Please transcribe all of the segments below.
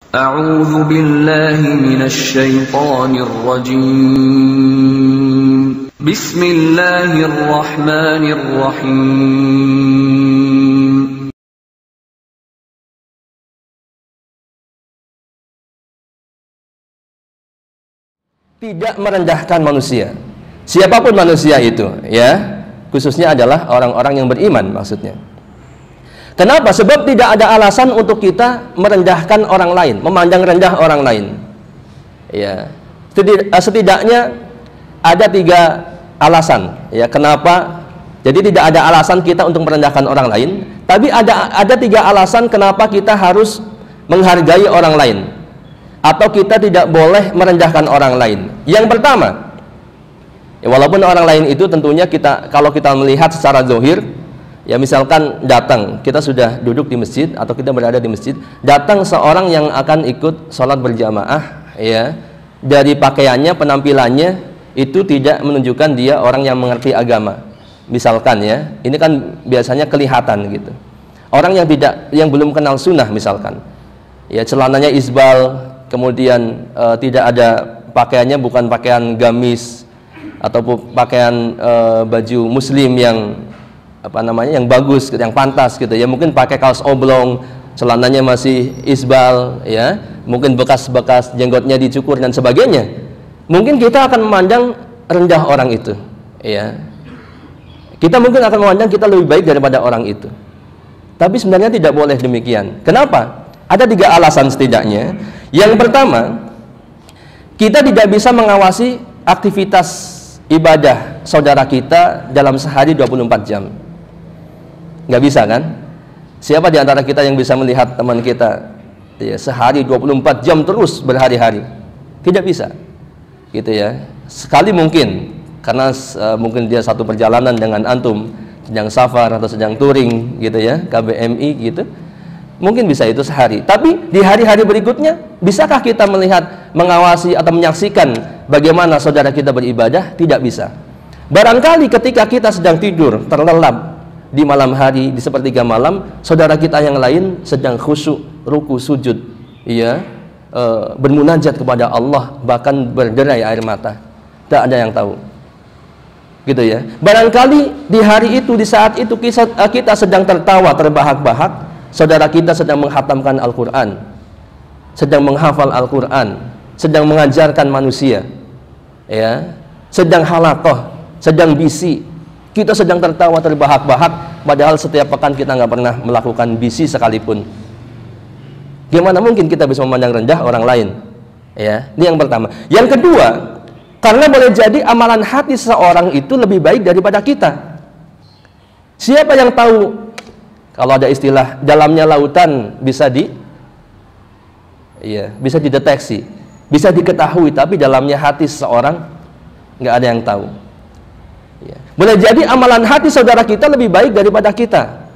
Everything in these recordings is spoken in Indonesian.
A'udzu billahi minasy syaithanir rajim. Bismillahirrahmanirrahim. Tidak merendahkan manusia. Siapapun manusia itu, ya, khususnya adalah orang-orang yang beriman maksudnya. Kenapa? Sebab tidak ada alasan untuk kita merendahkan orang lain, memandang rendah orang lain. Ya, setidaknya ada 3 alasan. Ya, kenapa? Jadi tidak ada alasan kita untuk merendahkan orang lain, tapi ada 3 alasan kenapa kita harus menghargai orang lain, atau kita tidak boleh merendahkan orang lain. Yang pertama, ya, walaupun orang lain itu tentunya kalau kita melihat secara zahir, ya misalkan datang, kita sudah duduk di masjid atau kita berada di masjid, datang seorang yang akan ikut sholat berjamaah, ya, dari pakaiannya, penampilannya itu tidak menunjukkan dia orang yang mengerti agama. Misalkan, ya, ini kan biasanya kelihatan gitu. Orang yang belum kenal sunnah misalkan, ya, celananya isbal, kemudian tidak ada pakaiannya, bukan pakaian gamis ataupun pakaian baju muslim yang yang bagus, yang pantas gitu ya, mungkin pakai kaos oblong, celananya masih isbal, ya, mungkin bekas-bekas jenggotnya dicukur dan sebagainya. Mungkin kita akan memandang rendah orang itu, ya. Kita mungkin akan memandang kita lebih baik daripada orang itu. Tapi sebenarnya tidak boleh demikian. Kenapa? Ada 3 alasan setidaknya. Yang pertama, kita tidak bisa mengawasi aktivitas ibadah saudara kita dalam sehari 24 jam. Nggak bisa kan? Siapa di antara kita yang bisa melihat teman kita, ya, sehari 24 jam terus berhari-hari? Tidak bisa, gitu ya. Sekali mungkin, karena mungkin dia satu perjalanan dengan antum, sedang safar atau sedang touring, gitu ya, KBMI gitu. Mungkin bisa itu sehari. Tapi di hari-hari berikutnya, bisakah kita melihat, mengawasi atau menyaksikan bagaimana saudara kita beribadah? Tidak bisa. Barangkali ketika kita sedang tidur, terlelap di malam hari, di sepertiga malam, saudara kita yang lain sedang khusyuk, ruku, sujud, ya, bermunajat kepada Allah, bahkan berderai air mata. Tak ada yang tahu, gitu ya. Barangkali di hari itu, di saat itu kita sedang tertawa terbahak-bahak, saudara kita sedang menghatamkan Al-Quran, sedang menghafal Al-Quran, sedang mengajarkan manusia, ya, sedang halaqah, sedang bisi. Kita sedang tertawa terbahak-bahak, padahal setiap pekan kita nggak pernah melakukan bisi sekalipun. Gimana mungkin kita bisa memandang rendah orang lain? Ya, ini yang pertama. Yang kedua, karena boleh jadi amalan hati seseorang itu lebih baik daripada kita. Siapa yang tahu? Kalau ada istilah dalamnya lautan bisa dideteksi, bisa diketahui, tapi dalamnya hati seseorang nggak ada yang tahu. Ya. Boleh jadi amalan hati saudara kita lebih baik daripada kita.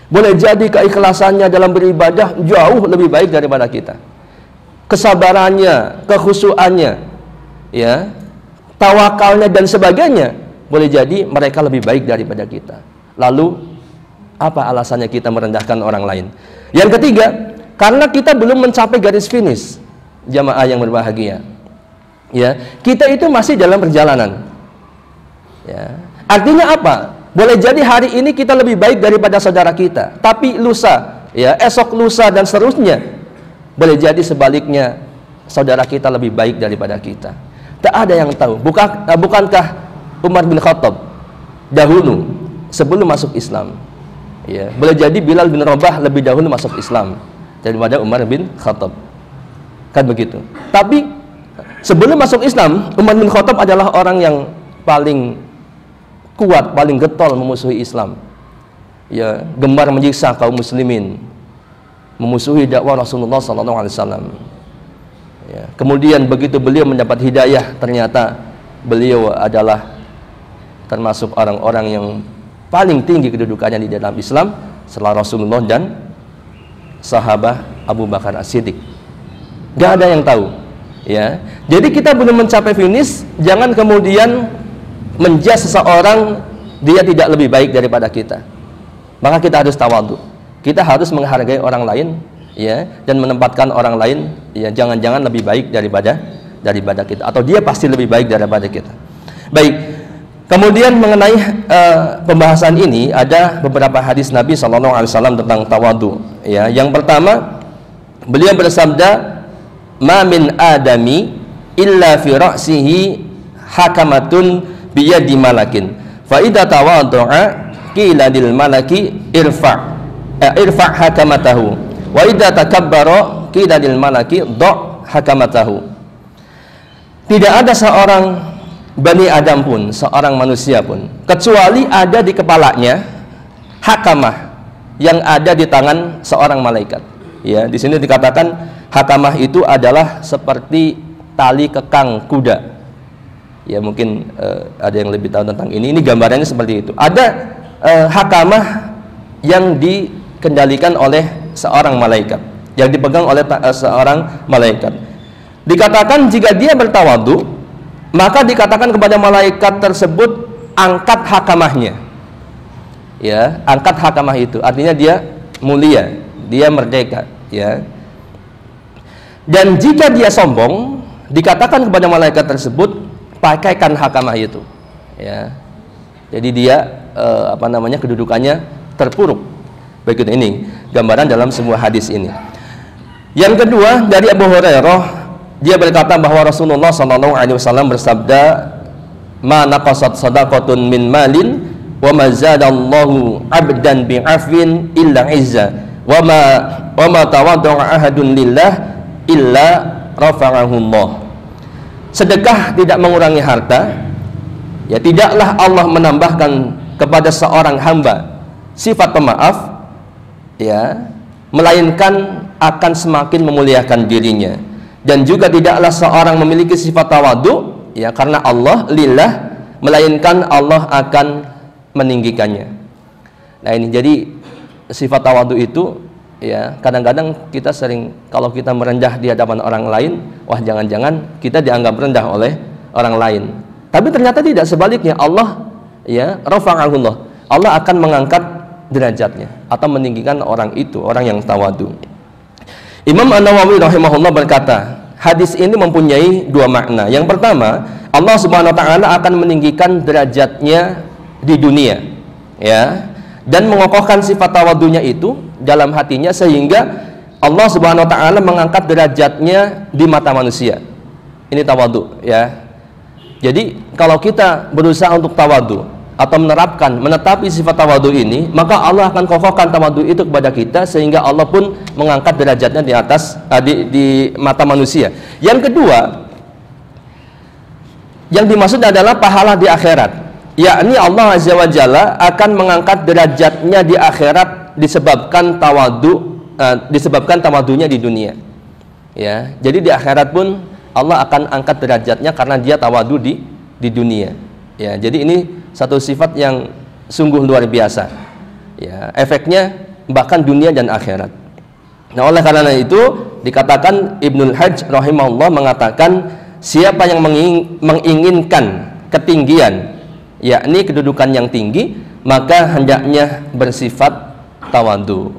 Boleh jadi keikhlasannya dalam beribadah jauh lebih baik daripada kita. Kesabarannya, kekhusyuannya, ya, tawakalnya dan sebagainya, boleh jadi mereka lebih baik daripada kita. Lalu apa alasannya kita merendahkan orang lain? Yang ketiga, karena kita belum mencapai garis finish, jamaah yang berbahagia. Ya, kita itu masih dalam perjalanan. Ya. Artinya apa? Boleh jadi hari ini kita lebih baik daripada saudara kita, tapi lusa, ya, esok lusa dan seterusnya, boleh jadi sebaliknya saudara kita lebih baik daripada kita. Tak ada yang tahu. Bukankah Umar bin Khattab dahulu sebelum masuk Islam, ya, boleh jadi Bilal bin Rabah lebih dahulu masuk Islam daripada Umar bin Khattab, kan begitu. Tapi sebelum masuk Islam, Umar bin Khattab adalah orang yang paling kuat, paling getol memusuhi Islam, ya, gemar menyiksa kaum muslimin, memusuhi dakwah Rasulullah SAW. Ya. Kemudian begitu beliau mendapat hidayah, ternyata beliau adalah termasuk orang-orang yang paling tinggi kedudukannya di dalam Islam setelah Rasulullah dan sahabat Abu Bakar As-Siddiq. Gak ada yang tahu, ya. Jadi kita belum mencapai finish. Jangan kemudian menjudge seseorang dia tidak lebih baik daripada kita. Maka kita harus tawadhu. Kita harus menghargai orang lain ya, dan menempatkan orang lain ya jangan-jangan lebih baik daripada kita, atau dia pasti lebih baik daripada kita. Baik. Kemudian mengenai pembahasan ini ada beberapa hadis Nabi SAW tentang tawadu. Ya, yang pertama beliau bersabda, "Ma min adami illa fi ra'sihi hakamatun biyadi malakin. Fa idza tawaddu'a qila lil malaki irfa' hakamatahu. Wa idza takabbara qila lil malaki dha' hakamatahu." Tidak ada seorang Bani Adam pun, seorang manusia pun, kecuali ada di kepalanya hakamah yang ada di tangan seorang malaikat. Ya, di sini dikatakan hakamah itu adalah seperti tali kekang kuda. Ya, mungkin ada yang lebih tahu tentang ini. Ini gambarannya seperti itu. Ada hakamah yang dikendalikan oleh seorang malaikat, yang dipegang oleh seorang malaikat. Dikatakan jika dia bertawadu, maka dikatakan kepada malaikat tersebut, angkat hakamahnya. Ya, angkat hakamah itu artinya dia mulia, dia merdeka, ya. Dan jika dia sombong, dikatakan kepada malaikat tersebut, pakaikan hakamah itu. Ya. Jadi dia kedudukannya terpuruk. Begitu, ini gambaran dalam sebuah hadis ini. Yang kedua dari Abu Hurairah, dia berkata bahwa Rasulullah SAW bersabda, "Ma naqasat sadaqatun min malin wa ma zadallahu 'abdan bi'afwin illa 'izza wa ma tawadda'a ahadun lillah illa rafa'ahu Allah." Sedekah tidak mengurangi harta, ya, tidaklah Allah menambahkan kepada seorang hamba sifat pemaaf, ya, melainkan akan semakin memuliakan dirinya. Dan juga tidaklah seorang memiliki sifat tawadu, ya, karena Allah lillah, melainkan Allah akan meninggikannya. Nah, ini jadi sifat tawadu itu, ya, kadang-kadang kita sering kalau kita merendah di hadapan orang lain, wah, jangan-jangan kita dianggap rendah oleh orang lain. Tapi ternyata tidak, sebaliknya. Allah, ya, rafa'ahullah, Allah akan mengangkat derajatnya atau meninggikan orang itu, orang yang tawadu. Imam An-Nawawi rahimahullah berkata, hadis ini mempunyai dua makna. Yang pertama, Allah Subhanahu wa taala akan meninggikan derajatnya di dunia, ya, dan mengokohkan sifat tawadunya itu dalam hatinya, sehingga Allah Subhanahu wa taala mengangkat derajatnya di mata manusia. Ini tawadu, ya. Jadi kalau kita berusaha untuk tawadu atau menetapi sifat tawadu ini, maka Allah akan kokohkan tawadu itu kepada kita, sehingga Allah pun mengangkat derajatnya di atas di mata manusia. Yang kedua, yang dimaksud adalah pahala di akhirat, yakni Allah Azza wa Jalla akan mengangkat derajatnya di akhirat disebabkan tawadunya di dunia. Ya, jadi di akhirat pun Allah akan angkat derajatnya karena dia tawadu di dunia. Ya, jadi ini satu sifat yang sungguh luar biasa, ya, efeknya bahkan dunia dan akhirat. Nah, oleh karena itu dikatakan Ibnul Hajj rahimahullah mengatakan, siapa yang menginginkan ketinggian, yakni kedudukan yang tinggi, maka hendaknya bersifat tawadu.